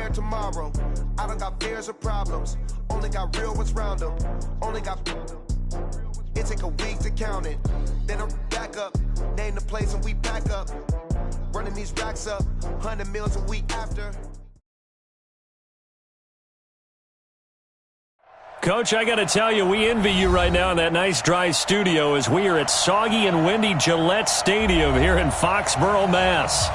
scared tomorrow. I don't got fears or problems. Only got real ones round them. Only got... It take a week to count it. Then I'm back up. Name the place and we back up. Running these racks up. 100 meals a week after. Coach, I got to tell you, we envy you right now in that nice dry studio as we are at soggy and windy Gillette Stadium here in Foxborough, Mass.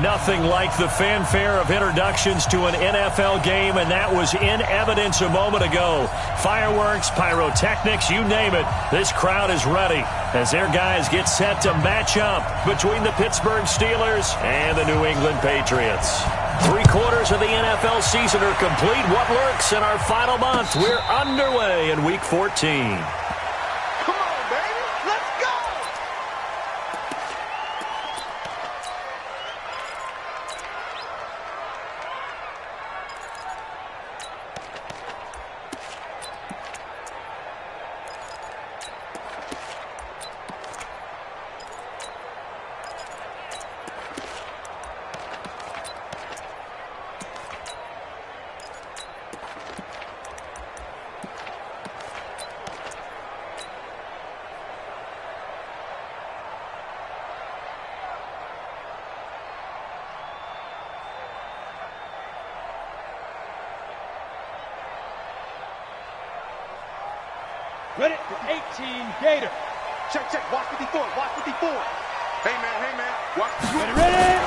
Nothing like the fanfare of introductions to an NFL game, and that was in evidence a moment ago. Fireworks, pyrotechnics, you name it. This crowd is ready as their guys get set to match up between the Pittsburgh Steelers and the New England Patriots. 3/4 of the NFL season are complete. What lurks in our final month? We're underway in Week 14. Ready for 18, Gator. Check, check, watch 54, watch 54. Hey, man, watch 54. Ready?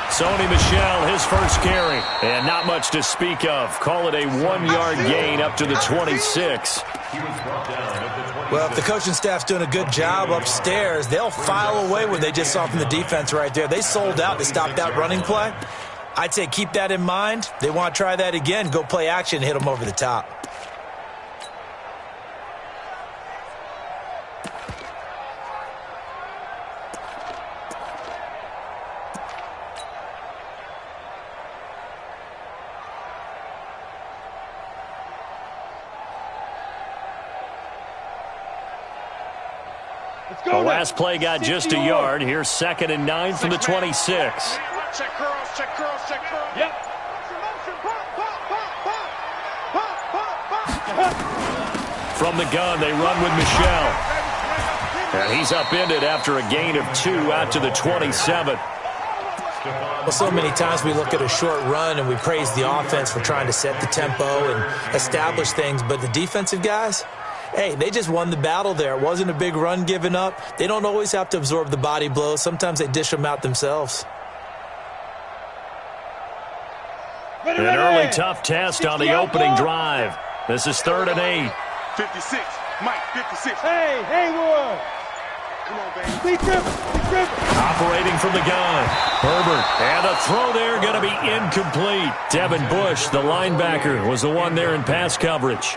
Sony Michel, his first carry, and not much to speak of. Call it a 1-yard gain up to the 26. Well, if the coaching staff's doing a good job upstairs, they'll file away what they just saw from the defense right there. They sold out to stop that running play. I'd say keep that in mind. They want to try that again. Go play action, hit them over the top. The last play got just a yard. Here's 2nd and 9 from the 26. Check curls, check curls, check curls. Yep. From the gun, they run with Michel. And he's upended after a gain of 2 out to the 27. Well, so many times we look at a short run and we praise the offense for trying to set the tempo and establish things, but the defensive guys, hey, they just won the battle there. It wasn't a big run given up. They don't always have to absorb the body blows. Sometimes they dish them out themselves. An early tough test on the opening drive. This is 3rd and 8. 56, Mike, 56. Hey, Haywood. Come on, baby. Operating from the gun. Herbert. And the throw there going to be incomplete. Devin Bush, the linebacker, was the one there in pass coverage.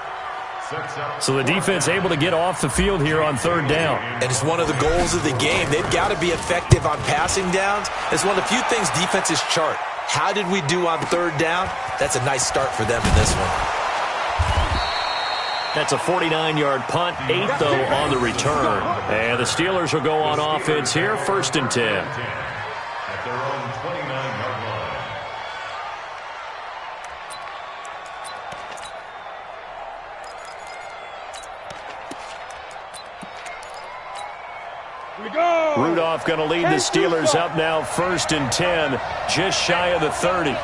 So the defense able to get off the field here on 3rd down. And it's one of the goals of the game. They've got to be effective on passing downs. It's one of the few things defenses chart. How did we do on 3rd down? That's a nice start for them in this one. That's a 49-yard punt, 8 though on the return. And the Steelers will go on offense here, 1st and 10. At their own 29-yard line. Here we go. Rudolph going to lead the Steelers up now, 1st and 10, just shy of the 30.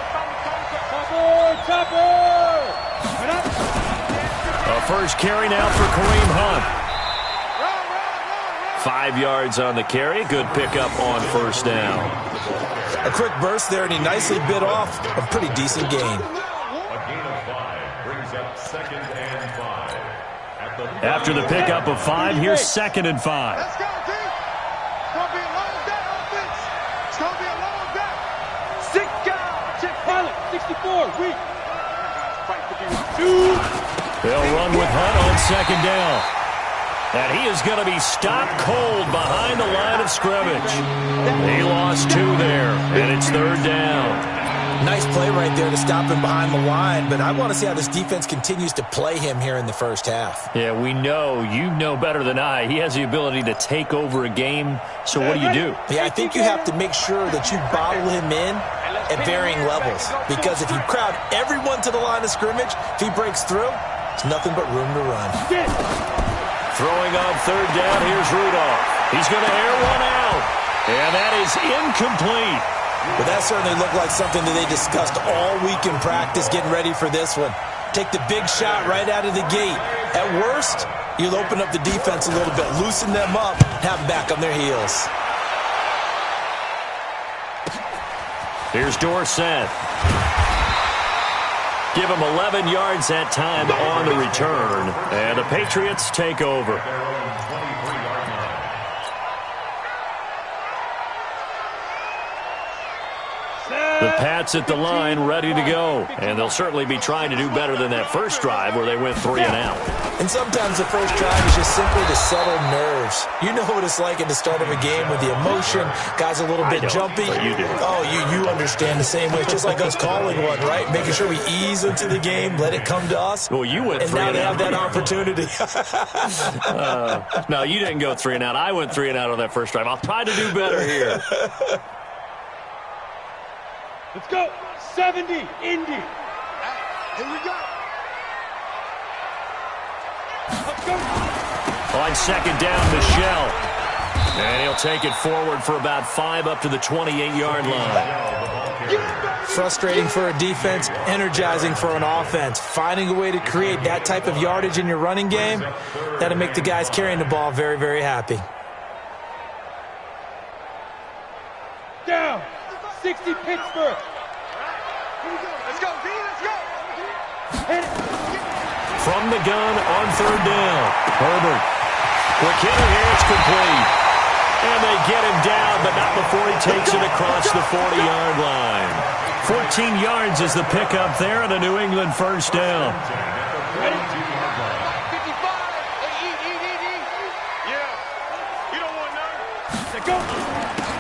A first carry now for Kareem Hunt. 5 yards on the carry. Good pickup on 1st down. A quick burst there, and he nicely bit off a pretty decent gain. A gain of 5 brings up 2nd and 5. After the pickup of 5, here's 2nd and 5. Let's go, team. It's going to be a long day, offense. It's going to be a long day. 6 guys. Check pilot, 64, weak. Fight to be 2. They'll run with Hunt on 2nd down. And he is going to be stopped cold behind the line of scrimmage. He lost 2 there, and it's 3rd down. Nice play right there to stop him behind the line, but I want to see how this defense continues to play him here in the first half. Yeah, we know. You know better than I. He has the ability to take over a game, so what do you do? Yeah, I think you have to make sure that you bottle him in at varying levels. Because if you crowd everyone to the line of scrimmage, if he breaks through, there's nothing but room to run. Throwing on third down, here's Rudolph. He's going to air one out. And that is incomplete. Well, that certainly looked like something that they discussed all week in practice getting ready for this one. Take the big shot right out of the gate. At worst, you'll open up the defense a little bit, loosen them up, have them back on their heels. Here's Dorsett. Give him 11 yards that time on the return. And the Patriots take over. The Pats at the line, ready to go. And they'll certainly be trying to do better than that first drive where they went 3 and out. And sometimes the first drive is just simply to settle nerves. You know what it's like at the start of a game with the emotion. Guys a little bit jumpy. You do. Oh, you understand the same way. It's just like us calling one, right? Making sure we ease into the game, let it come to us. Well, you went 3 and out. And now they and have that opportunity. No, you didn't go 3 and out. I went 3 and out on that first drive. I'll try to do better here. Let's go. 70, Indy. Here we go. Let's go. On second down, Michelle. And he'll take it forward for about 5 up to the 28-yard line. Frustrating for a defense, energizing for an offense. Finding a way to create that type of yardage in your running game, that'll make the guys carrying the ball very, very happy. Down. 60 Pittsburgh. Let's go, D, let's go. Hit it. From the gun on third down. Herbert. Quick hitter here, it's complete. And they get him down, but not before he takes it across the 40-yard line. 14 yards is the pickup there and a New England first down. Ready? 55. Yeah. You don't want none. Let's go.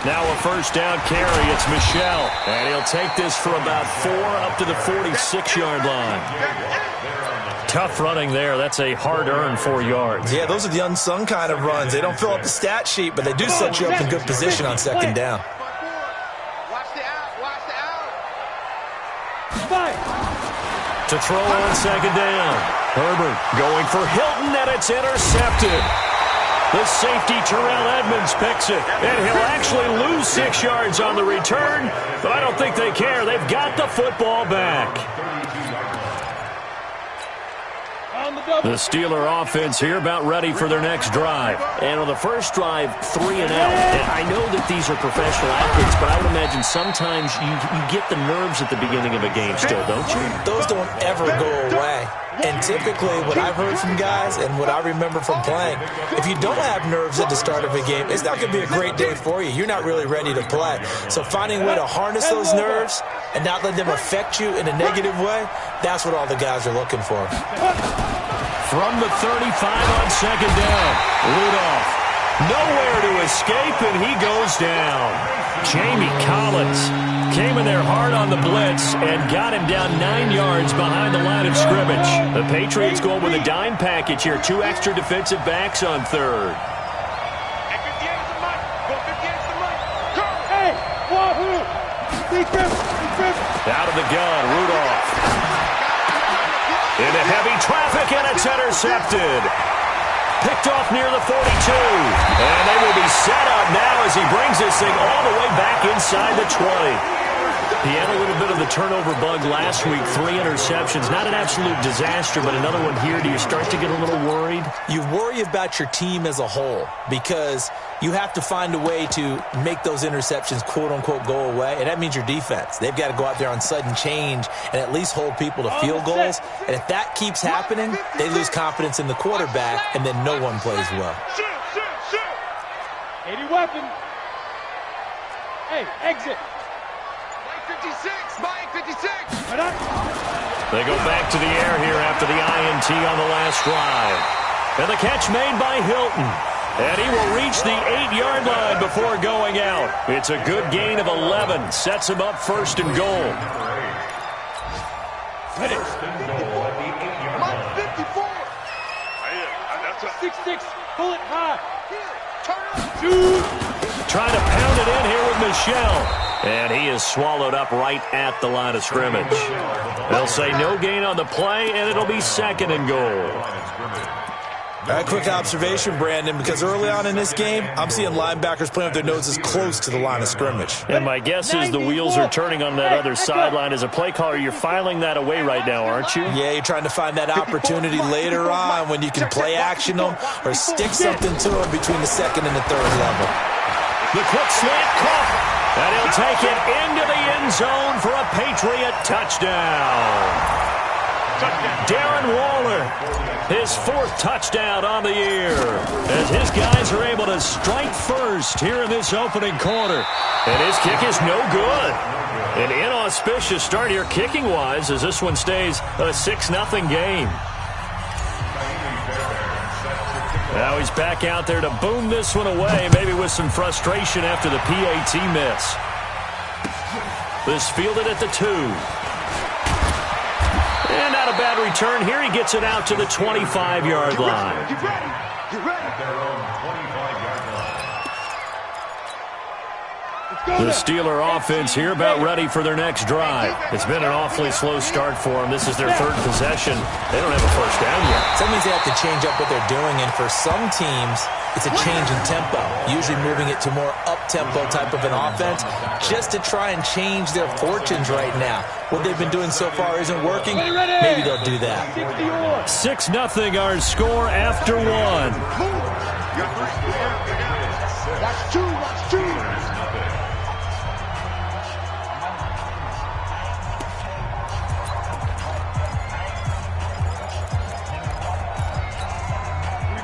Now a first down carry. It's Michelle. And he'll take this for about 4 up to the 46-yard line. Tough running there. That's a hard-earned 4 yards. Yeah, those are the unsung kind of runs. They don't fill up the stat sheet, but they do set you up in good position on second down. Watch the out. Watch the out. Five. To throw on second down. Herbert going for Hilton, and it's intercepted. The safety, Terrell Edmonds, picks it. And he'll actually lose 6 yards on the return, but I don't think they care. They've got the football back. The Steeler offense here about ready for their next drive. And on the first drive, 3 and out. And I know that these are professional athletes, but I would imagine sometimes you get the nerves at the beginning of a game still, don't you? Those don't ever go away. And typically what I've heard from guys and what I remember from playing, if you don't have nerves at the start of a game, it's not going to be a great day for you. You're not really ready to play. So finding a way to harness those nerves and not let them affect you in a negative way, that's what all the guys are looking for. From the 35 on second down, Rudolph. Nowhere to escape, and he goes down. Jamie Collins came in there hard on the blitz and got him down 9 yards behind the line of scrimmage. The Patriots go with a dime package here. 2 extra defensive backs on third. Hey, wahoo! Out of the gun, Rudolph. Into heavy traffic, and it's intercepted. Picked off near the 42. And they will be set up now as he brings this thing all the way back inside the 20. He had a little bit of the turnover bug last week. 3 interceptions. Not an absolute disaster, but another one here. Do you start to get a little worried? You worry about your team as a whole because you have to find a way to make those interceptions, quote-unquote, go away. And that means your defense. They've got to go out there on sudden change and at least hold people to field goals. And if that keeps happening, they lose confidence in the quarterback, and then no one plays well. 80 weapon. Hey, exit. Mike 56. Mike 56. They go back to the air here after the INT on the last drive. And the catch made by Hilton. And he will reach the 8-yard line before going out. It's a good gain of 11. Sets him up first and goal. Hit it. Mike 54. 6-6. Pull it high. Turn up. Shoot. Trying to pound it in here with Michelle. And he is swallowed up right at the line of scrimmage. They'll say no gain on the play, and it'll be 2nd and goal. A quick observation, Brandon, because early on in this game, I'm seeing linebackers playing with their noses close to the line of scrimmage. And my guess is the wheels are turning on that other sideline. As a play caller, you're filing that away right now, aren't you? Yeah, you're trying to find that opportunity later on when you can play action them or stick something to them between the 2nd and the 3rd level. The quick slant caught, and he'll take it into the end zone for a Patriot touchdown. Darren Waller, his 4th touchdown on the year, as his guys are able to strike first here in this opening quarter. And his kick is no good. An inauspicious start here kicking-wise as this one stays a 6-0 game. Now he's back out there to boom this one away, maybe with some frustration after the PAT miss. This fielded at the 2. And not a bad return here. He gets it out to the 25-yard line. Get ready. At their own 25-yard line. The Steeler offense here about ready for their next drive. It's been an awfully slow start for them. This is their 3rd possession. They don't have a first down yet. That means they have to change up what they're doing, and for some teams, it's a change in tempo, usually moving it to more up-tempo type of an offense just to try and change their fortunes right now. What they've been doing so far isn't working. Maybe they'll do that. 6-0 our score after 1. That's 2. That's 2.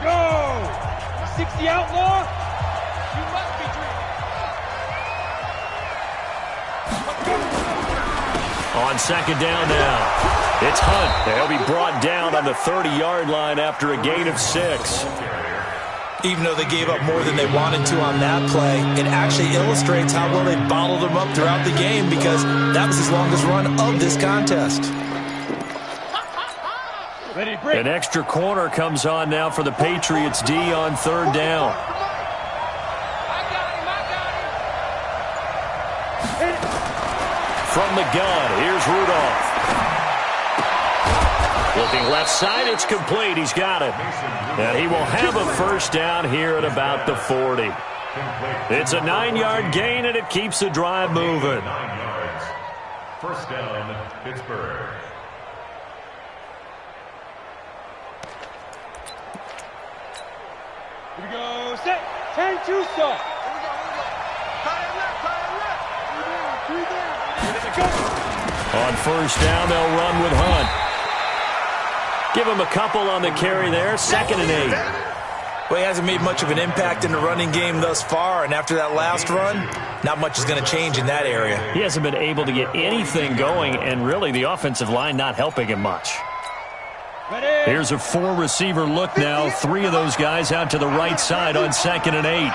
Go! 60 outlaw. You must be On 2nd down now, it's Hunt. They'll be brought down on the 30-yard line after a gain of 6. Even though they gave up more than they wanted to on that play, it actually illustrates how well they bottled them up throughout the game because that was his longest run of this contest. Ready, break. An extra corner comes on now for the Patriots D on 3rd down. From the gun, here's Rudolph. Looking left side, it's complete. He's got it. And he will have a first down here at about the 40. It's a 9-yard gain, and it keeps the drive moving. 9 yards. First down, Pittsburgh. Here we go. Set. 10-2 start. On first down, they'll run with Hunt. Give him a couple on the carry there. 2nd and 8. Well, he hasn't made much of an impact in the running game thus far, and after that last run, not much is going to change in that area. He hasn't been able to get anything going, and really the offensive line not helping him much. Ready. Here's a 4-receiver look now. 3 of those guys out to the right side on 2nd and 8.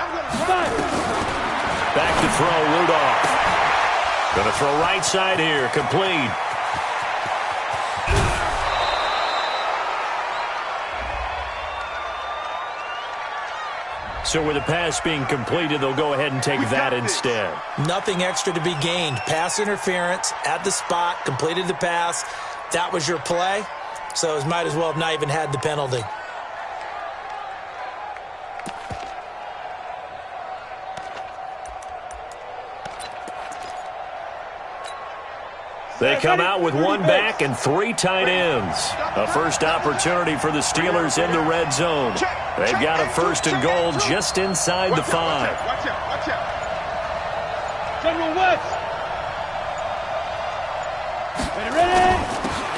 Back to throw, Rudolph. Going to throw right side here, complete. So with the pass being completed, they'll go ahead and take that instead. Nothing extra to be gained. Pass interference at the spot, completed the pass. That was your play, so it might as well have not even had the penalty. They come out with 1 back and 3 tight ends. A first opportunity for the Steelers in the red zone. They've got a 1st and goal just inside the 5. Watch out. General West. Ready.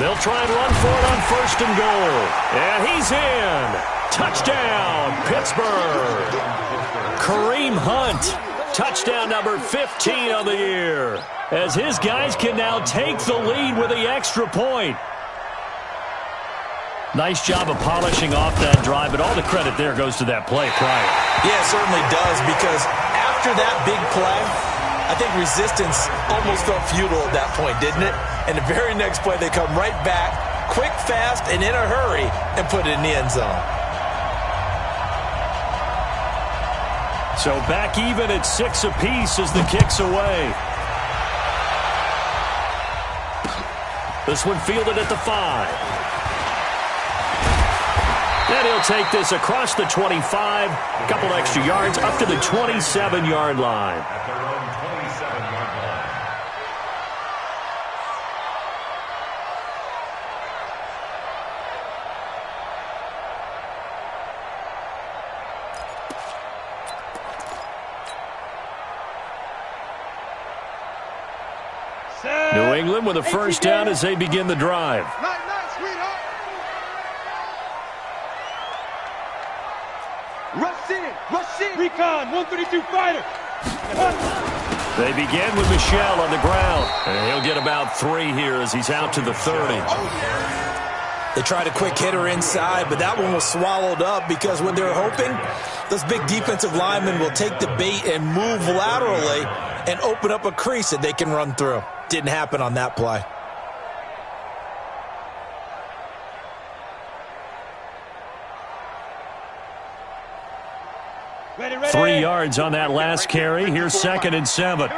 They'll try and run for it on 1st and goal. And he's in. Touchdown, Pittsburgh. Kareem Hunt. Touchdown number 15 on the year, as his guys can now take the lead with the extra point. Nice job of polishing off that drive, but all the credit there goes to that play prior. Yeah, it certainly does, because after that big play, I think resistance almost felt futile at that point, didn't it? And the very next play, they come right back, quick, fast, and in a hurry, and put it in the end zone. So back even at 6 apiece as the kick's away. This one fielded at the 5. And he'll take this across the 25, a couple extra yards, up to the 27-yard line. At their own 27-yard line. New England with a first down as they begin the drive. Night, sweetheart. Rush in. Recon, 132 fighter. They begin with Michel on the ground. And he'll get about 3 here as he's out to the 30. They tried a quick hitter inside, but that one was swallowed up because what they're hoping, those big defensive linemen will take the bait and move laterally and open up a crease that they can run through. Didn't happen on that play. Ready. 3 yards on that last carry. Here's 2nd and 7.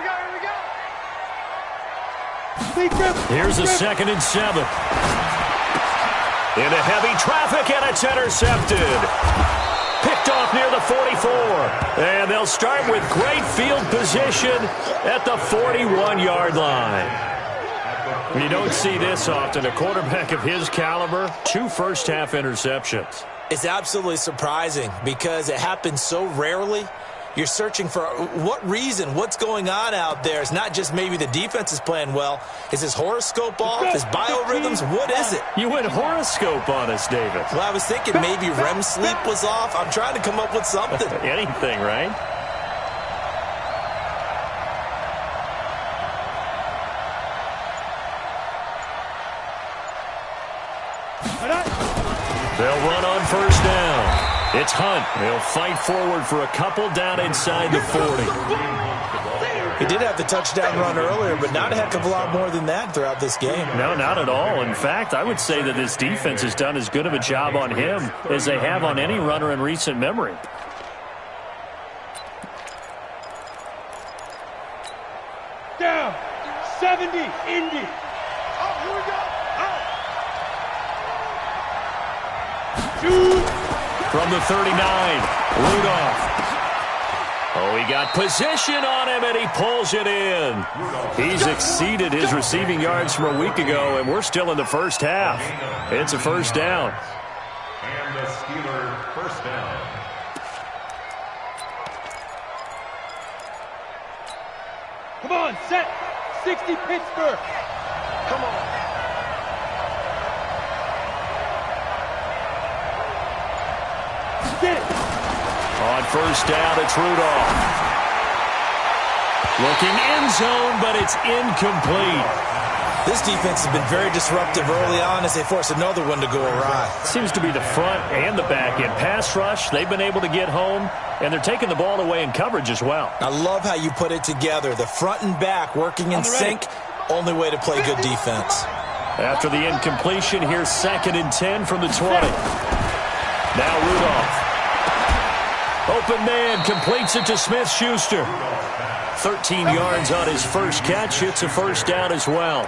Here's a 2nd and 7. Into heavy traffic, and it's intercepted. Picked off near the 44. And they'll start with great field position at the 41-yard line. You don't see this often. A quarterback of his caliber, 2 first-half interceptions. It's absolutely surprising because it happens so rarely. You're searching for what reason, what's going on out there. It's not just maybe the defense is playing well. Is his horoscope off? His biorhythms? What is it? You went horoscope on us, David. Well, I was thinking maybe REM sleep was off. I'm trying to come up with something. Anything, right? They'll run on first down. It's Hunt. He'll fight forward for a couple down inside the 40. He did have the touchdown run earlier, but not a heck of a lot more than that throughout this game. No, not at all. In fact, I would say that this defense has done as good of a job on him as they have on any runner in recent memory. Down. 70. Indy. Oh, here we go. Shoot. From the 39, Rudolph. Oh, he got position on him, and he pulls it in. He's exceeded his receiving yards from a week ago, and we're still in the first half. It's a first down. And the Steeler first down. Come on, set. 60 Pittsburgh. Come on. Get it. On first down, it's Rudolph. Looking end zone, but it's incomplete. This defense has been very disruptive early on as they force another one to go awry. Seems to be the front and the back end. Pass rush, they've been able to get home, and they're taking the ball away in coverage as well. I love how you put it together. The front and back working in sync, only way to play good defense. After the incompletion, here's 2nd and 10 from the 20. Now Rudolph. Open man, completes it to Smith-Schuster. 13 yards on his first catch. It's a first down as well.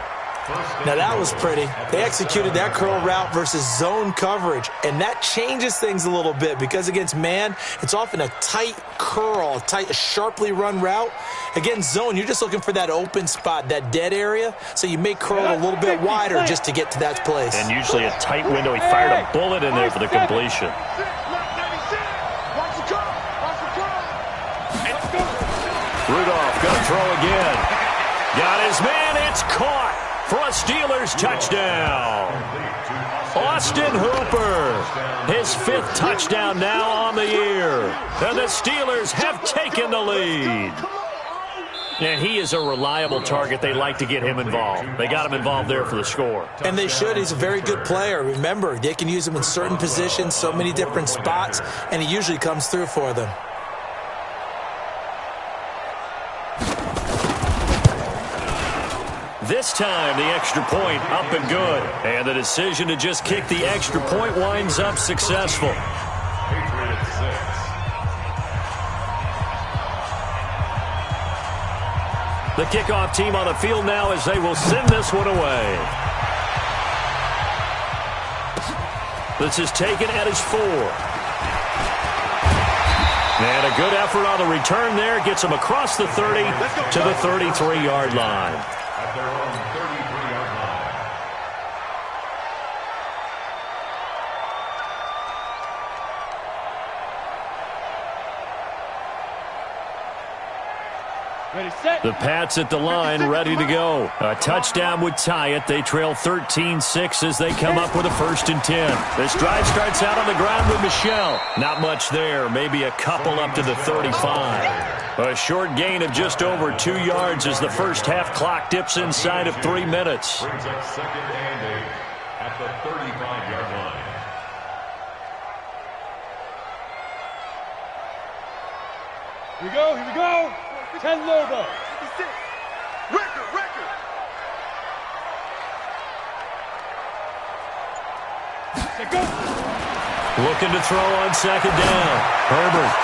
Now that was pretty. They executed that curl route versus zone coverage, and that changes things a little bit because against man, it's often a tight curl, tight, sharply run route. Against zone, you're just looking for that open spot, that dead area, so you may curl a little bit wider just to get to that place. And usually a tight window. He fired a bullet in there for the completion. Rudolph going to throw again. Got his man. It's caught for a Steelers touchdown. Austin Hooper, his 5th touchdown now on the year. And the Steelers have taken the lead. And he is a reliable target. They like to get him involved. They got him involved there for the score. And they should. He's a very good player. Remember, they can use him in certain positions, so many different spots, and he usually comes through for them. This time, the extra point up and good. And the decision to just kick the extra point winds up successful. Patriots 6. The kickoff team on the field now as they will send this one away. This is taken at his 4. And a good effort on the return there. Gets him across the 30 to the 33-yard line. At their own 33-yard line. Ready, set. The Pats at the line, ready to go. A touchdown would tie it. They trail 13-6 as they come up with a 1st and 10. This drive starts out on the ground with Michel. Not much there, maybe a couple up to the 35. A short gain of just over 2 yards as the first half clock dips inside of 3 minutes. Brings up 2nd and 8 at the 35-yard line. Here we go, here we go. 10 logo. Record. Set, go. Looking to throw on 2nd down. Herbert.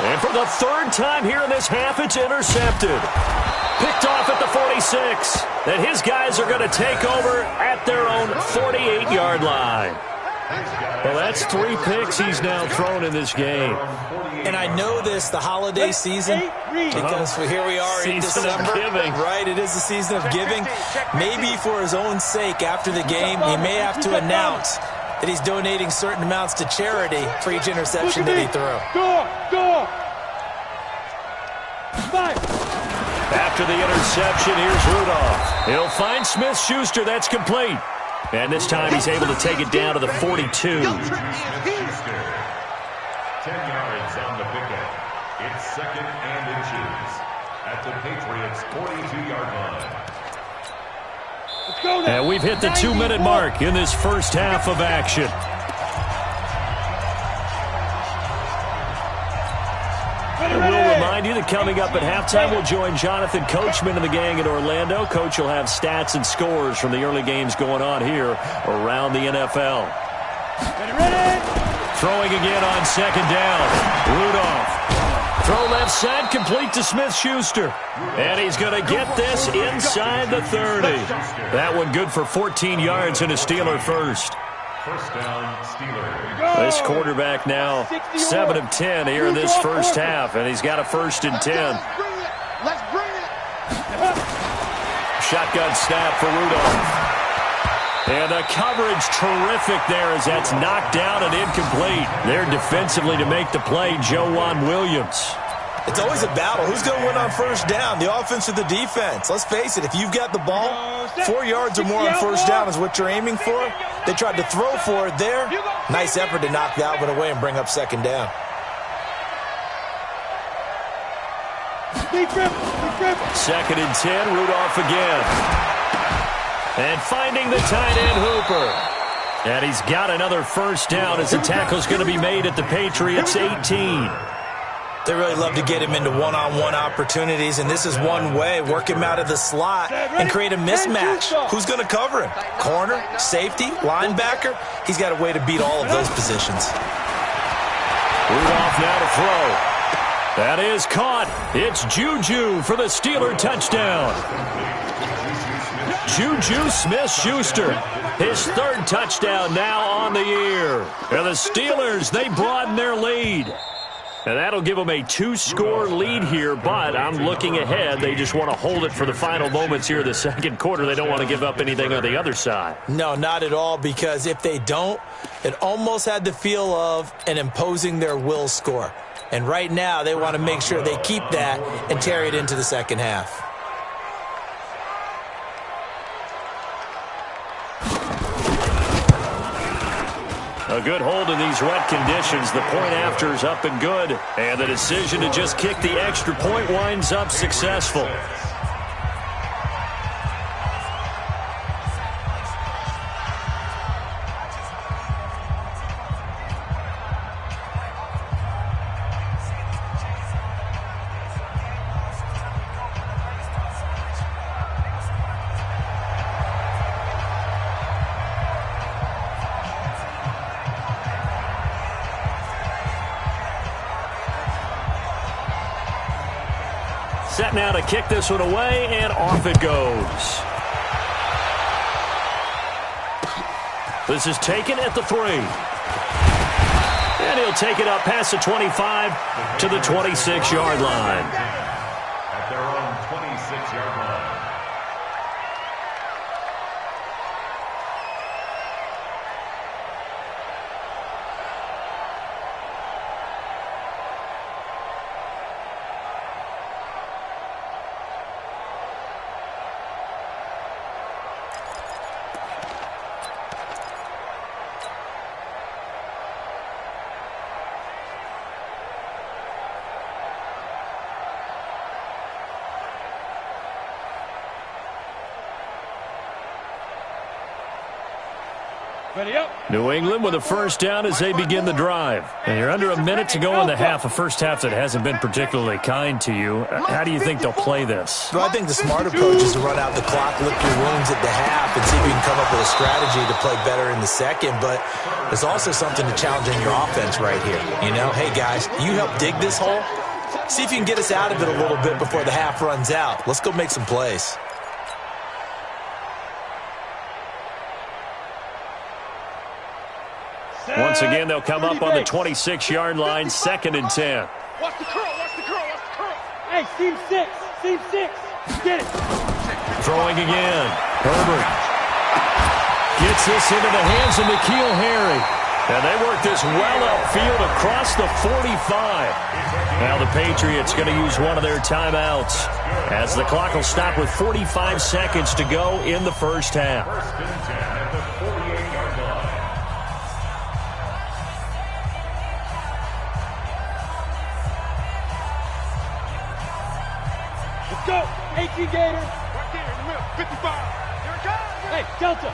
And for the 3rd time here in this half, it's intercepted. Picked off at the 46. And his guys are going to take over at their own 48-yard line. Well, that's 3 picks he's now thrown in this game. And I know this, the holiday season, because here we are in Season of December. giving. Right, it is the season of giving. Maybe for his own sake, after the game, he may have to announce that he's donating certain amounts to charity for each interception that he threw. Go. 5. After the interception, here's Rudolph. He'll find Smith-Schuster. That's complete. And this time he's able to take it down to the 42. 10 yards on the pickup. It's 2nd and inches at the Patriots' 42-yard line. Let's go now. And we've hit the 2-minute mark in this first half of action. And we'll remind you that coming up at halftime, we'll join Jonathan Coachman and the gang in Orlando. Coach will have stats and scores from the early games going on here around the NFL. Ready. Throwing again on 2nd down. Rudolph. Throw left side, complete to Smith-Schuster. And he's going to get this inside the 30. That one good for 14 yards and a Steeler first. 1st down, Steelers. This quarterback now 7 of 10 here in this first half, and he's got a 1st and 10. Let's bring it. Shotgun snap for Rudolph. And the coverage terrific there as that's knocked down and incomplete. There defensively to make the play, Joejuan Williams. It's always a battle. Who's going to win on 1st down, the offense or the defense? Let's face it, if you've got the ball, 4 yards or more on 1st down is what you're aiming for. They tried to throw for it there. Nice effort to knock that one away and bring up 2nd down. Deep grip. 2nd and 10, Rudolph again. And finding the tight end Hooper. And he's got another 1st down as the tackle's going to be made at the Patriots' 18. They really love to get him into one-on-one opportunities, and this is one way. Work him out of the slot and create a mismatch. Who's going to cover him? Corner, safety, linebacker? He's got a way to beat all of those positions. Rudolph now to throw. That is caught. It's Juju for the Steeler touchdown. Juju Smith-Schuster, his 3rd touchdown now on the year. And the Steelers, they broaden their lead. And that'll give them a 2-score lead here, but I'm looking ahead. They just want to hold it for the final moments here of the 2nd quarter. They don't want to give up anything on the other side. No, not at all, because if they don't, it almost had the feel of an imposing their will score. And right now, they want to make sure they keep that and carry it into the 2nd half. A good hold in these wet conditions. The point after is up and good. And the decision to just kick the extra point winds up successful. Set now to kick this one away, and off it goes. This is taken at the 3. And he'll take it up past the 25 to the 26-yard line. At their own 26-yard line. New England with a first down as they begin the drive. And you're under a minute to go in the half, a first half that hasn't been particularly kind to you. How do you think they'll play this? Well, I think the smart approach is to run out the clock, lick your wounds at the half, and see if you can come up with a strategy to play better in the second. But there's also something to challenge in your offense right here. You know, hey, guys, you help dig this hole. See if you can get us out of it a little bit before the half runs out. Let's go make some plays. Once again, they'll come up on the 26-yard line, 2nd and 10. Watch the curl, watch the curl, watch the curl. Hey, seam 6, seam 6. Get it. Throwing again. Herbert gets this into the hands of N'Keal Harry. And they work this well upfield across the 45. Now the Patriots going to use one of their timeouts as the clock will stop with 45 seconds to go in the first half. First and 10 at the 48-yard line. Let's go. 18 Gator. Right there in the middle. 55. Here it comes. Hey, Delta.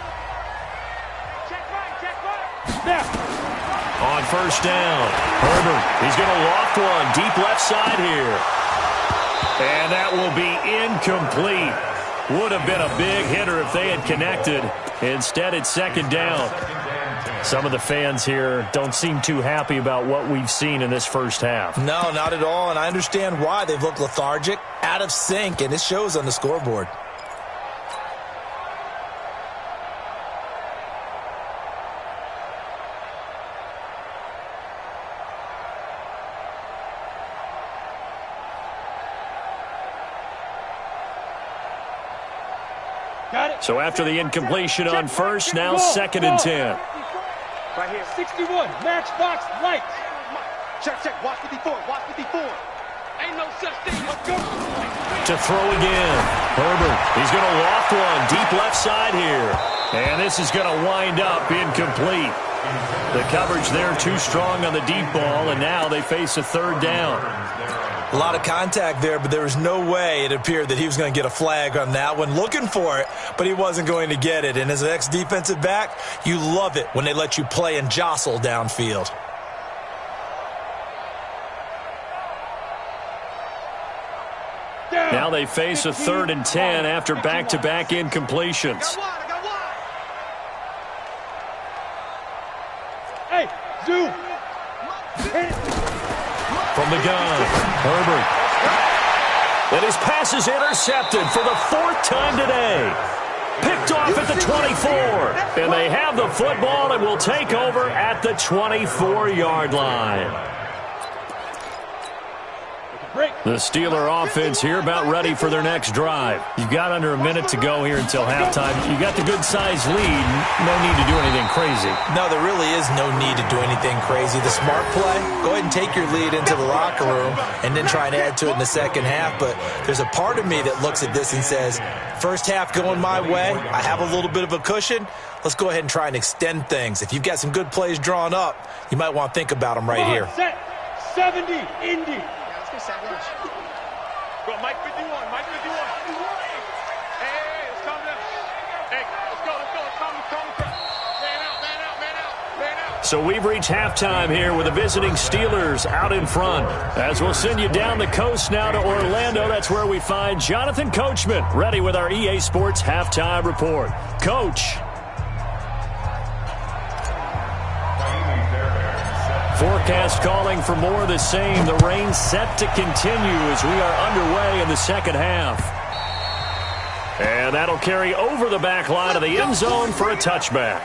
Check right. There. On first down, Herbert, he's going to loft one deep left side here. And that will be incomplete. Would have been a big hitter if they had connected. Instead, it's 2nd down. Some of the fans here don't seem too happy about what we've seen in this first half. No, not at all, and I understand why. They've looked lethargic, out of sync, and it shows on the scoreboard. So after the incompletion on first, now 2nd and 10. Right here, 61, matchbox lights. Check, watch 54, watch 54. Ain't no such thing, let's go. To throw again, Herbert, he's going to loft one deep left side here. And this is going to wind up incomplete. The coverage there too strong on the deep ball, and now they face a 3rd down. A lot of contact there, but there was no way it appeared that he was going to get a flag on that one. Looking for it, but he wasn't going to get it. And as an ex-defensive back, you love it when they let you play and jostle downfield. Now they face a 3rd and 10 after back-to-back incompletions. Hey, Zoo. From the gun, Herbert. And his pass is intercepted for the 4th time today. Picked off at the 24. And they have the football and will take over at the 24-yard line. The Steeler offense here about ready for their next drive. You've got under a minute to go here until halftime. You got the good-sized lead. No need to do anything crazy. No, there really is no need to do anything crazy. The smart play, go ahead and take your lead into the locker room and then try and add to it in the second half. But there's a part of me that looks at this and says, first half going my way, I have a little bit of a cushion. Let's go ahead and try and extend things. If you've got some good plays drawn up, you might want to think about them right here. Set 70, Indy. Go, Mike 51, Mike 51. Hey, let's calm down. Hey, let's go. Calm. Man out. So we've reached halftime here with the visiting Steelers out in front. As we'll send you down the coast now to Orlando, that's where we find Jonathan Coachman, ready with our EA Sports halftime report. Coach. Forecast calling for more of the same. The rain set to continue as we are underway in the second half. And that'll carry over the back line of the end zone for a touchback.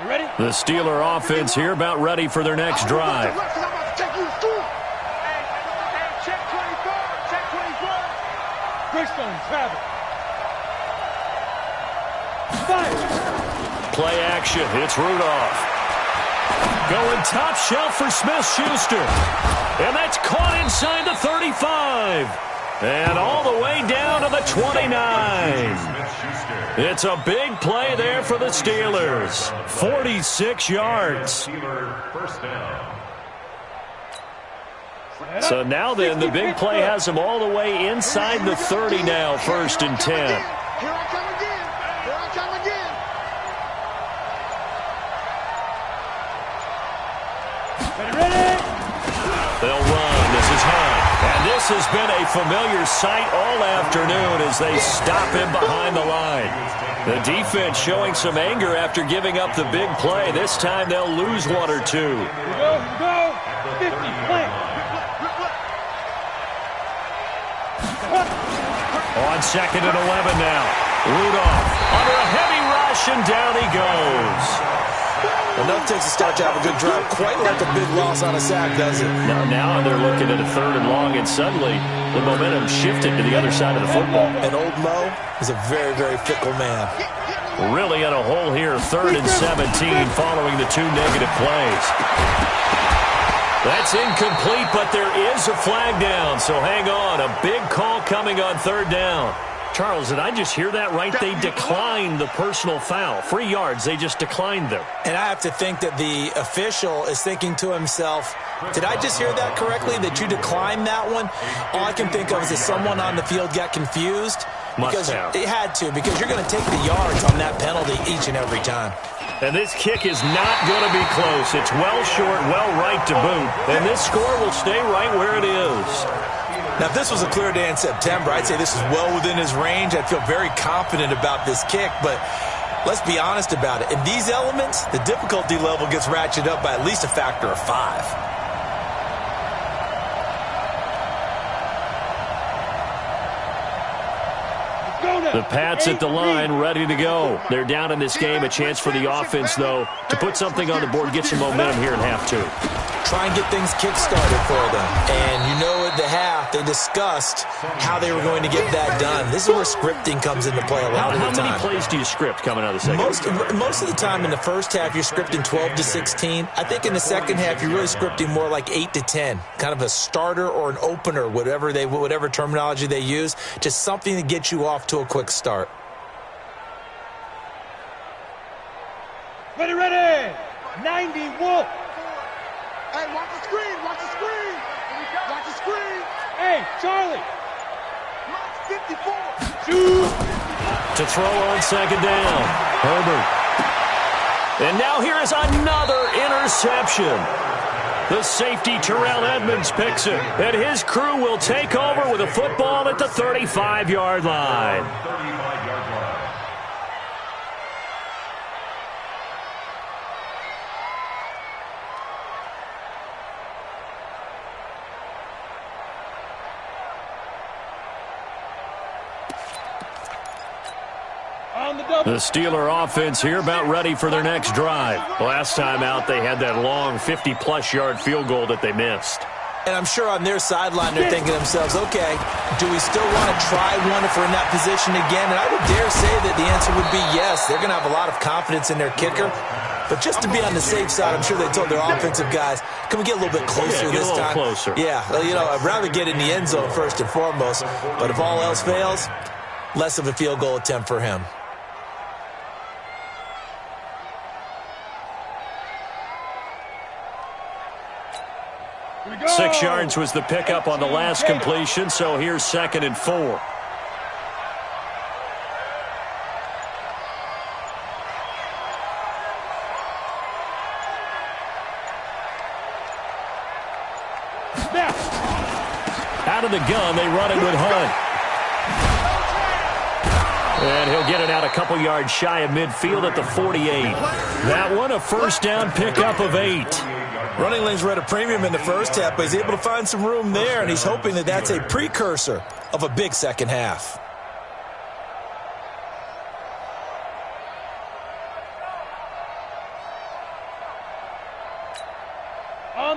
The Steeler offense here about ready for their next drive. Check 24. Check 24. Bridgestone travel. Fire. Play action. It's Rudolph. Going top shelf for Smith-Schuster. And that's caught inside the 35. And all the way down to the 29. It's a big play there for the Steelers. 46 yards. So now then, the big play has them all the way inside the 30 now, 1st and 10. Here I come again. Here I come again. Ready? They'll run. This is Hunt. And this has been a familiar sight all afternoon as they stop him behind the line. The defense showing some anger after giving up the big play. This time they'll lose 1 or 2. Here we go. 50, play. On 2nd and 11 now. Rudolph under a heavy rush, and down he goes. Enough takes a start to have a good drive. Quite like a big loss on a sack, does it? Now they're looking at a 3rd and long, and suddenly the momentum shifted to the other side of the football. And old Mo is a very, very fickle man. Really in a hole here, 3rd and 17 following the 2 negative plays. That's incomplete, but there is a flag down, so hang on. A big call coming on 3rd down. Charles, did I just hear that right? They declined the personal foul. 3 yards, they just declined them. And I have to think that the official is thinking to himself, did I just hear that correctly, that you declined that one? All I can think of is that someone on the field got confused. Because it had to, because you're going to take the yards on that penalty each and every time. And this kick is not going to be close. It's well short, well right to boot. And this score will stay right where it is. Now, if this was a clear day in September, I'd say this is well within his range. I'd feel very confident about this kick, but let's be honest about it. In these elements, the difficulty level gets ratcheted up by at least a factor of 5. The Pats at the line, ready to go. They're down in this game. A chance for the offense, though, to put something on the board, get some momentum here in half 2. Try and get things kick-started for them. And you know at the half, they discussed how they were going to get that done. This is where scripting comes into play a lot of the time. How many plays do you script coming out of the second? Most of the time in the first half, you're scripting 12 to 16. I think in the second half, you're really scripting more like 8 to 10. Kind of a starter or an opener, whatever terminology they use. Just something to get you off to a quick start. Ready. 90 Wolf. Hey, watch the screen. Watch the screen. Watch the screen. Hey, Charlie. 54. Shoot. To throw on 2nd down. Herbert. And now here is another interception. The safety, Terrell Edmonds, picks it. And his crew will take over with a football at the 35-yard line. The Steeler offense here about ready for their next drive. Last time out, they had that long 50-plus yard field goal that they missed. And I'm sure on their sideline, they're thinking to themselves, okay, do we still want to try one if we're in that position again? And I would dare say that the answer would be yes. They're going to have a lot of confidence in their kicker. But just to be on the safe side, I'm sure they told their offensive guys, can we get a little bit closer this time? Closer. Yeah, I'd rather get in the end zone first and foremost. But if all else fails, less of a field goal attempt for him. 6 yards was the pickup on the last completion, so here's 2nd and 4. Out of the gun, they run it with Hunt. And he'll get it out a couple yards shy of midfield at the 48. That one, a 1st down pickup of 8. Running lanes were at a premium in the first half, but he's able to find some room there, and he's hoping that that's a precursor of a big second half.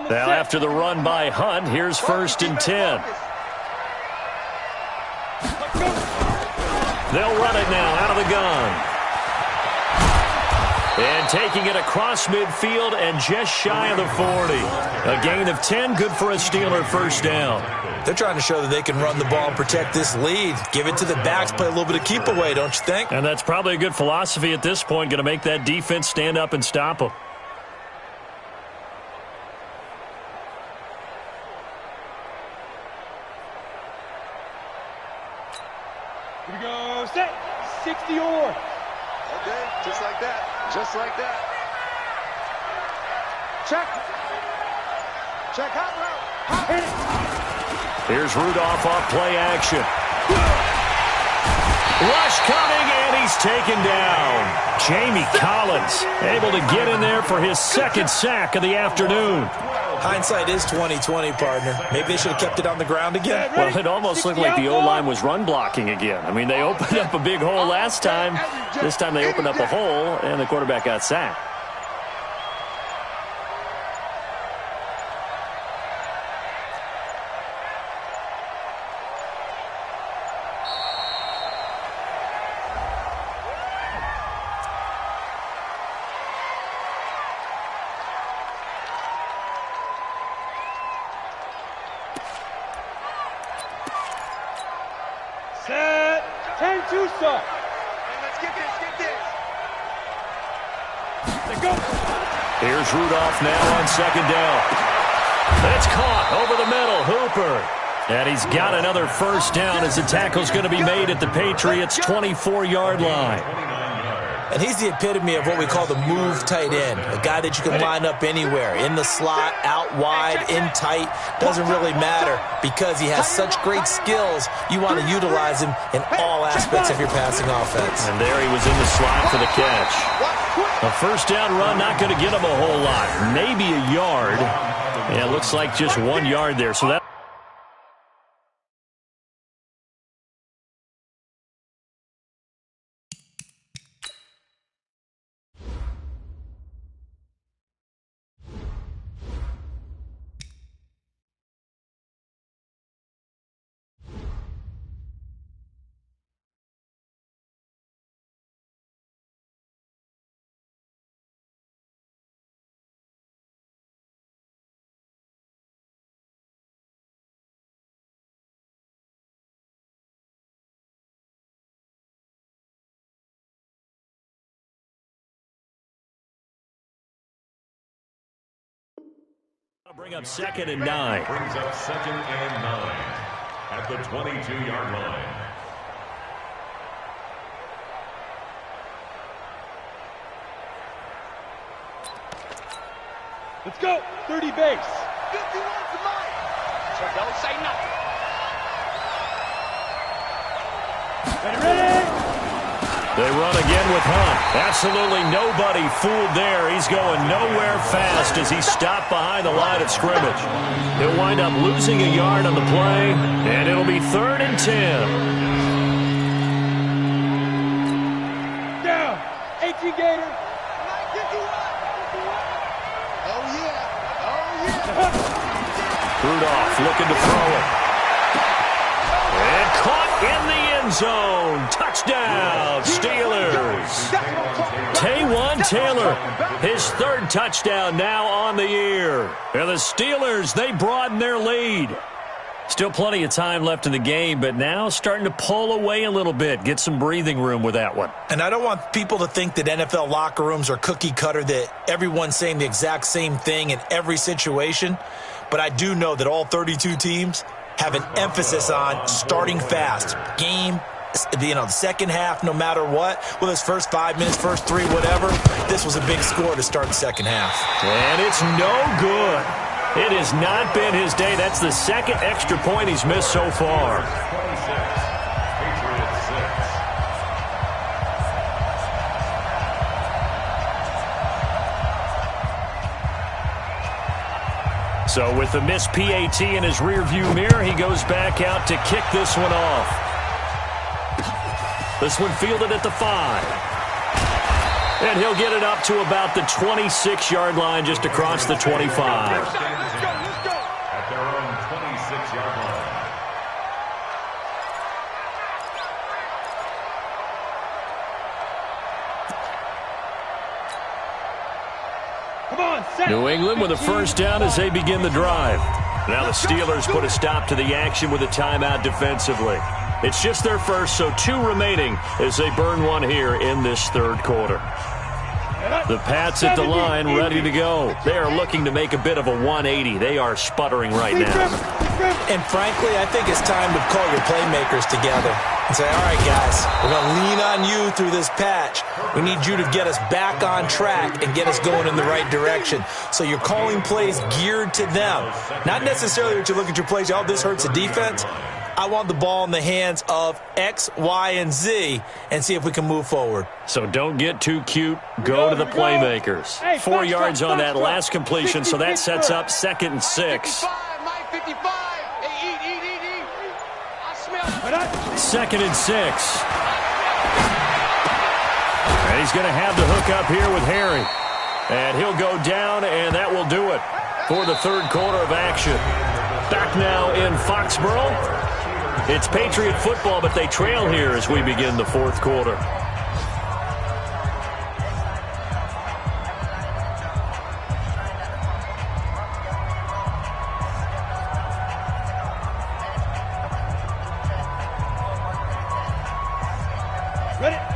Now after the run by Hunt, here's 1st and 10. They'll run it now out of the gun. And taking it across midfield and just shy of the 40. A gain of 10, good for a Steeler first down. They're trying to show that they can run the ball and protect this lead. Give it to the backs, play a little bit of keep away, don't you think? And that's probably a good philosophy at this point, going to make that defense stand up and stop them. Here we go, set, 60 or. Okay, just like that. Just like that. Check. Check, hot route. Hit it. Here's Rudolph off play action. Rush coming, and he's taken down. Jamie Collins able to get in there for his 2nd sack of the afternoon. Hindsight is 20/20, partner. Maybe they should have kept it on the ground again. Well, it almost looked like the O-line was run blocking again. I mean, they opened up a big hole last time. This time they opened up a hole, and the quarterback got sacked. Set, 10-2 stop. Hey, let's get this. Let's go. Here's Rudolph now on 2nd down. It's caught over the middle. Hooper. And he's got another first down as the tackle's going to be made at the Patriots' 24-yard line. And he's the epitome of what we call the move tight end, a guy that you can line up anywhere, in the slot, out wide, in tight, doesn't really matter because he has such great skills. You want to utilize him in all aspects of your passing offense. And there he was in the slot for the catch. A first down run, not going to get him a whole lot, maybe a yard. Yeah, it looks like just 1 yard there, so that bring up 2nd and 9. Brings up 2nd and 9 at the 22-yard line. Let's go, 30 base. 51 to mine. So don't say nothing. Ready. They run again with Hunt. Absolutely nobody fooled there. He's going nowhere fast as he's stopped behind the line of scrimmage. He'll wind up losing a yard on the play, and it'll be 3rd and 10. Down, 18 Gator. Oh, yeah. Rudolph looking to throw it. And caught in the end zone. Touchdown, Steelers. Taywan Taylor, his 3rd touchdown now on the year. And the Steelers, they broaden their lead. Still plenty of time left in the game, but now starting to pull away a little bit. Get some breathing room with that one. And I don't want people to think that NFL locker rooms are cookie cutter, that everyone's saying the exact same thing in every situation. But I do know that all 32 teams have an emphasis on starting fast. Game, the second half, no matter what, whether it's first 5 minutes, first 3, whatever, this was a big score to start the second half. And it's no good. It has not been his day. That's the 2nd extra point he's missed so far. 26, Patriots 6. So with the missed PAT in his rearview mirror, he goes back out to kick this one off. This one fielded at the 5. And he'll get it up to about the 26-yard line, just across the 25. Let's go. At their own 26-yard line. Come on, set. New England with a first down as they begin the drive. Now the Steelers put a stop to the action with a timeout defensively. It's just their first, so 2 remaining as they burn one here in this third quarter. The Pats at the line, ready to go. They are looking to make a bit of a 180. They are sputtering right now. And frankly, I think it's time to call your playmakers together and say, all right, guys, we're going to lean on you through this patch. We need you to get us back on track and get us going in the right direction. So you're calling plays geared to them. Not necessarily that you look at your plays, oh, this hurts the defense. I want the ball in the hands of X, Y, and Z and see if we can move forward. So don't get too cute. Go to the playmakers. 4 yards on that last completion, so that sets up 2nd and 6. 2nd and 6. And he's going to have the hook up here with Harry. And he'll go down, and that will do it for the third quarter of action. Back now in Foxborough. It's Patriot football, but they trail here as we begin the fourth quarter.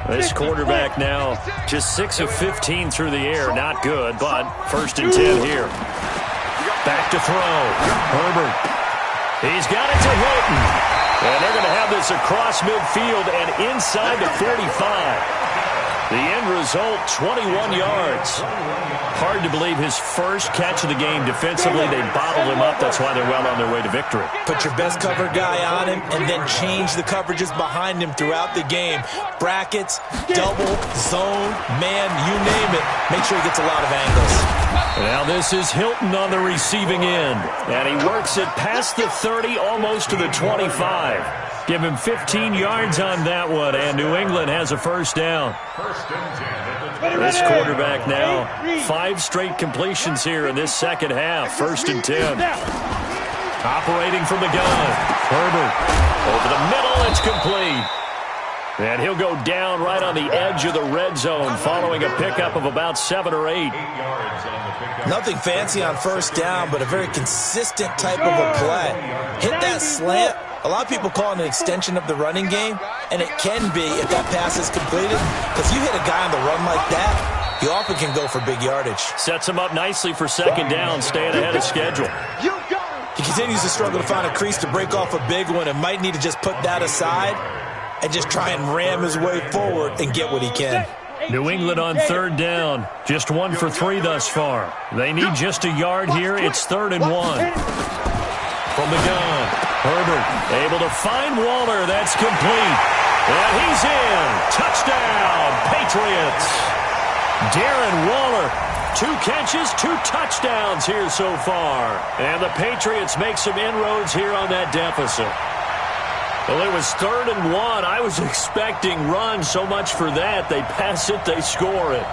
This quarterback now just 6 of 15 through the air. Not good, but 1st and 10 here. Back to throw. Herbert. He's got it to Hilton. And they're going to have this across midfield and inside the 45. The end result, 21 yards. Hard to believe his first catch of the game defensively. They bottled him up. That's why they're well on their way to victory. Put your best cover guy on him and then change the coverages behind him throughout the game. Brackets, double, zone, man, you name it. Make sure he gets a lot of angles. Now this is Hilton on the receiving end. And he works it past the 30, almost to the 25. Give him 15 yards on that one, and New England has a first down. This quarterback now, 5 straight completions here in this second half. 1st and 10. Operating from the gun. Herbert over the middle, it's complete. And he'll go down right on the edge of the red zone following a pickup of about 7 or 8. Nothing fancy on first down, but a very consistent type of a play. Hit that slant. A lot of people call it an extension of the running game, and it can be if that pass is completed, because you hit a guy on the run like that, you often can go for big yardage. Sets him up nicely for 2nd down, staying ahead of schedule. He continues to struggle to find a crease to break off a big one and might need to just put that aside and just try and ram his way forward and get what he can. New England on 3rd down. Just 1 for 3 thus far. They need just a yard here. It's 3rd and 1. From the gun, Herbert able to find Waller. That's complete. And he's in. Touchdown, Patriots. Darren Waller, 2 catches, 2 touchdowns here so far. And the Patriots make some inroads here on that deficit. Well, it was 3rd and 1. I was expecting run, so much for that. They pass it, they score it.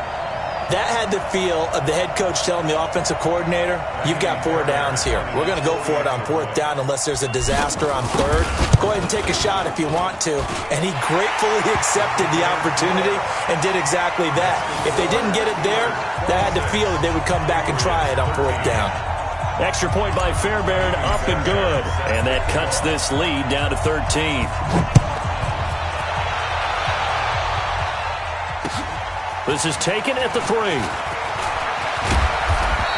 That had the feel of the head coach telling the offensive coordinator, you've got 4 downs here. We're going to go for it on 4th down unless there's a disaster on 3rd. Go ahead and take a shot if you want to. And he gratefully accepted the opportunity and did exactly that. If they didn't get it there, that had the feel that they would come back and try it on 4th down. Extra point by Fairbairn, up and good. And that cuts this lead down to 13. This is taken at the 3.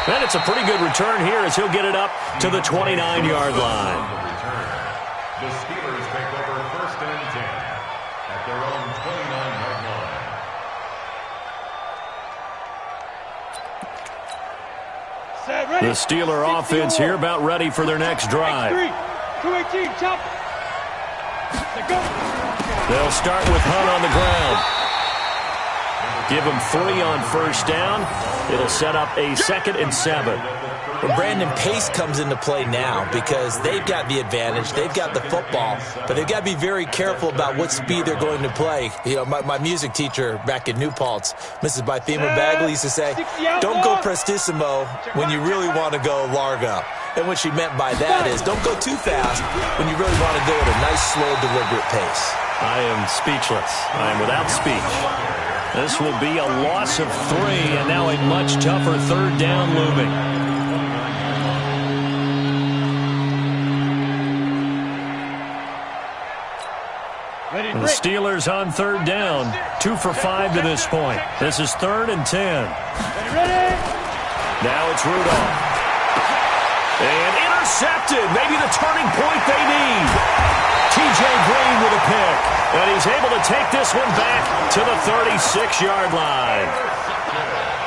And it's a pretty good return here as he'll get it up to the 29-yard line. The Steelers take over 1st and 10 at their own 29-yard line. The Steeler offense here about ready for their next drive. 218, chop. They'll start with Hunt on the ground. Give him 3 on 1st down. It'll set up a 2nd and 7. Well, Brandon, pace comes into play now because they've got the advantage. They've got the football, but they've got to be very careful about what speed they're going to play. You know, my music teacher back in New Paltz, Mrs. Bythema Bagley, used to say, don't go prestissimo when you really want to go largo. And what she meant by that is don't go too fast when you really want to go at a nice, slow, deliberate pace. I am speechless. I am without speech. This will be a loss of 3, and now a much tougher third down looming. The Steelers on third down, 2 for 5 to this point. This is 3rd and 10. Now it's Rudolph. And intercepted. Maybe the turning point they need. T.J. Green with a pick. And he's able to take this one back to the 36-yard line.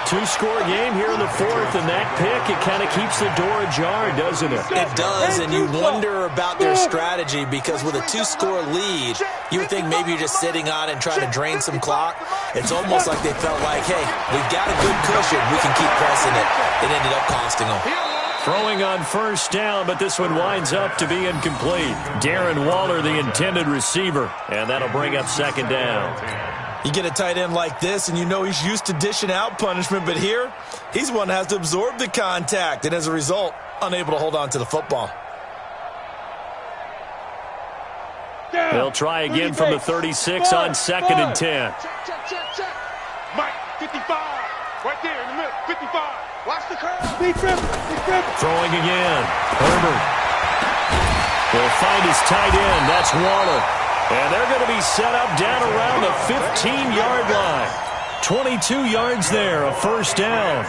2-score game here in the 4th, and that pick, it kind of keeps the door ajar, doesn't it? It does, and you wonder about their strategy because with a 2-score lead, you would think maybe you're just sitting on it and trying to drain some clock. It's almost like they felt like, hey, we've got a good cushion. We can keep pressing it. It ended up costing them. Throwing on first down, but this one winds up to be incomplete. Darren Waller, the intended receiver, and that'll bring up 2nd down. You get a tight end like this, and you know he's used to dishing out punishment, but here, he's one that has to absorb the contact, and as a result, unable to hold on to the football. They'll try again from the 36 on 2nd and 10. Check. Mike, 55. Right there in the middle, 55. Watch the curve. Big trip. Throwing again. Herbert. He'll find his tight end. That's Waller. And they're going to be set up down around the 15-yard line. 22 yards there, a first down.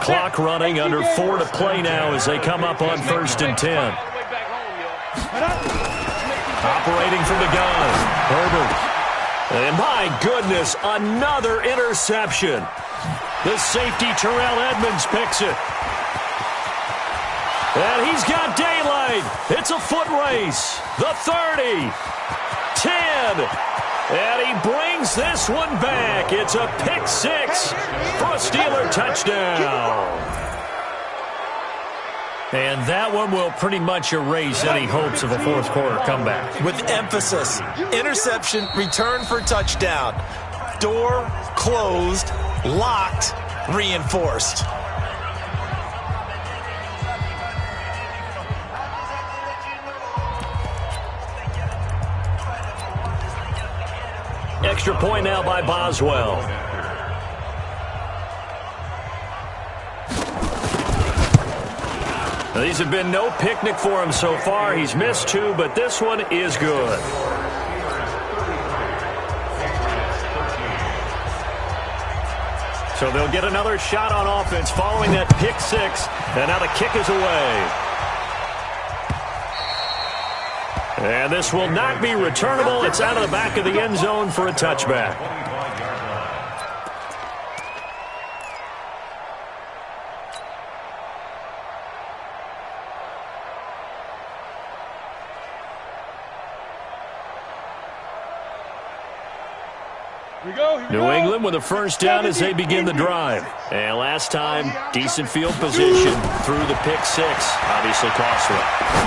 Clock running, under 4 to play now as they come up on 1st and 10. Operating from the gun, Herbert. And my goodness, another interception. The safety, Terrell Edmonds, picks it. And he's got daylight. It's a foot race. The 30, 10, and he brings this one back. It's a pick 6 for a Steeler touchdown. And that one will pretty much erase any hopes of a fourth quarter comeback. With emphasis, interception, return for touchdown. Door closed, locked, reinforced. Extra point now by Boswell. Now, these have been no picnic for him so far. He's missed 2, but this one is good. So they'll get another shot on offense following that pick 6, and now the kick is away. And this will not be returnable. It's out of the back of the end zone for a touchback. New England with a first down as they begin the drive. And last time, decent field position through the pick 6. Obviously costly.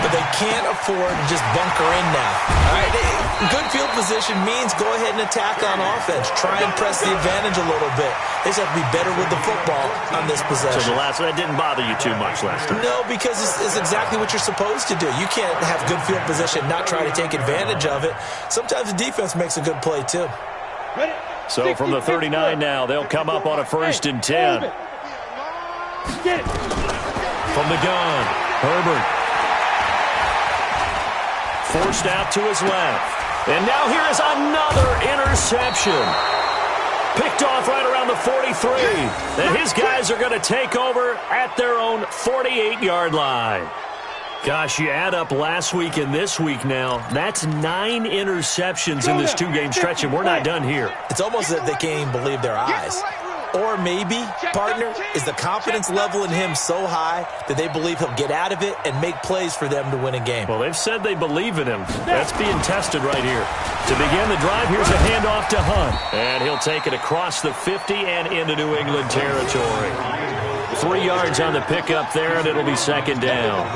But they can't afford to just bunker in now. All right, good field position means go ahead and attack on offense. Try and press the advantage a little bit. They just have to be better with the football on this possession. So that didn't bother you too much last time? No, because it's exactly what you're supposed to do. You can't have good field position, not try to take advantage of it. Sometimes the defense makes a good play, too. So from the 39 now, they'll come up on a 1st and 10. From the gun, Herbert. Forced out to his left. And now here is another interception. Picked off right around the 43. And his guys are going to take over at their own 48-yard line. Gosh, you add up last week and this week now, that's 9 interceptions in this 2-game stretch, and we're not done here. It's almost as if they can't even believe their eyes. Or maybe, partner, is the confidence level in him so high that they believe he'll get out of it and make plays for them to win a game. Well, they've said they believe in him. That's being tested right here. To begin the drive, here's a handoff to Hunt. And he'll take it across the 50 and into New England territory. 3 yards on the pickup there, and it'll be second down.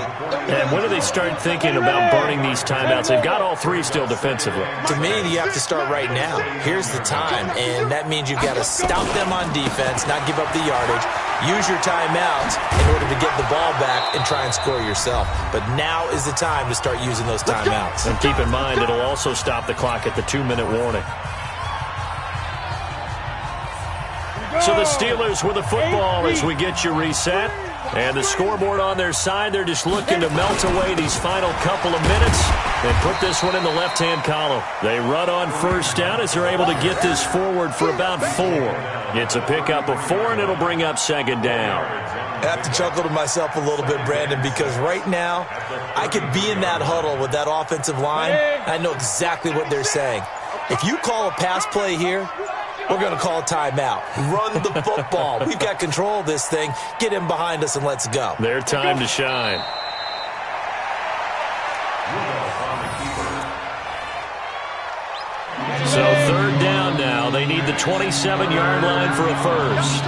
And when do they start thinking about burning these timeouts? They've got all 3 still defensively. To me, you have to start right now. Here's the time, and that means you've got to stop them on defense, not give up the yardage, use your timeouts in order to get the ball back and try and score yourself. But now is the time to start using those timeouts. And keep in mind, it'll also stop the clock at the 2-minute warning. So the Steelers with the football as we get you reset. And the scoreboard on their side, they're just looking to melt away these final couple of minutes and put this one in the left-hand column. They run on first down as they're able to get this forward for about 4. It's a pickup of 4, and it'll bring up second down. I have to chuckle to myself a little bit, Brandon, because right now I could be in that huddle with that offensive line. I know exactly what they're saying. If you call a pass play here, we're going to call a timeout. Run the football. We've got control of this thing. Get him behind us and let's go. Their time to shine. So third down now. They need the 27-yard line for a first.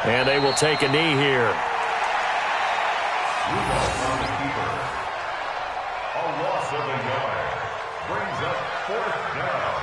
And they will take a knee here. Brings up fourth down.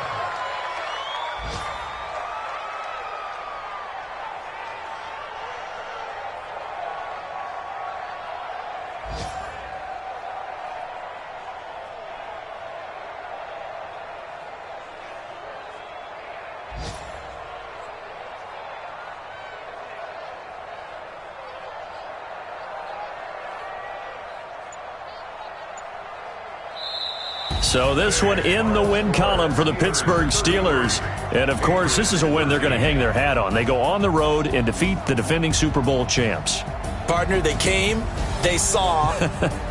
So this one in the win column for the Pittsburgh Steelers. And, of course, this is a win they're going to hang their hat on. They go on the road and defeat the defending Super Bowl champs. Partner, they came, they saw,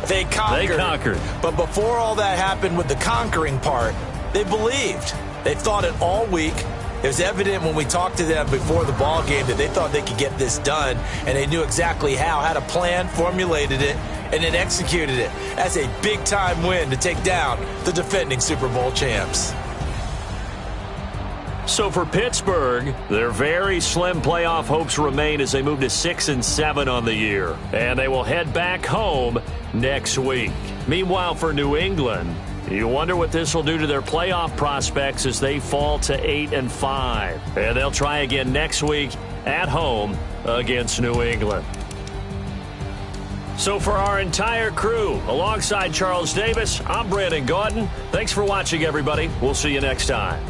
they conquered. They conquered. But before all that happened with the conquering part, they believed. They thought it all week. It was evident when we talked to them before the ball game that they thought they could get this done, and they knew exactly how, had a plan, formulated it, and then executed it. That's a big-time win to take down the defending Super Bowl champs. So for Pittsburgh, their very slim playoff hopes remain as they move to 6-7 on the year. And they will head back home next week. Meanwhile, for New England, you wonder what this will do to their playoff prospects as they fall to 8-5. And they'll try again next week at home against New England. So for our entire crew, alongside Charles Davis, I'm Brandon Gaudin. Thanks for watching, everybody. We'll see you next time.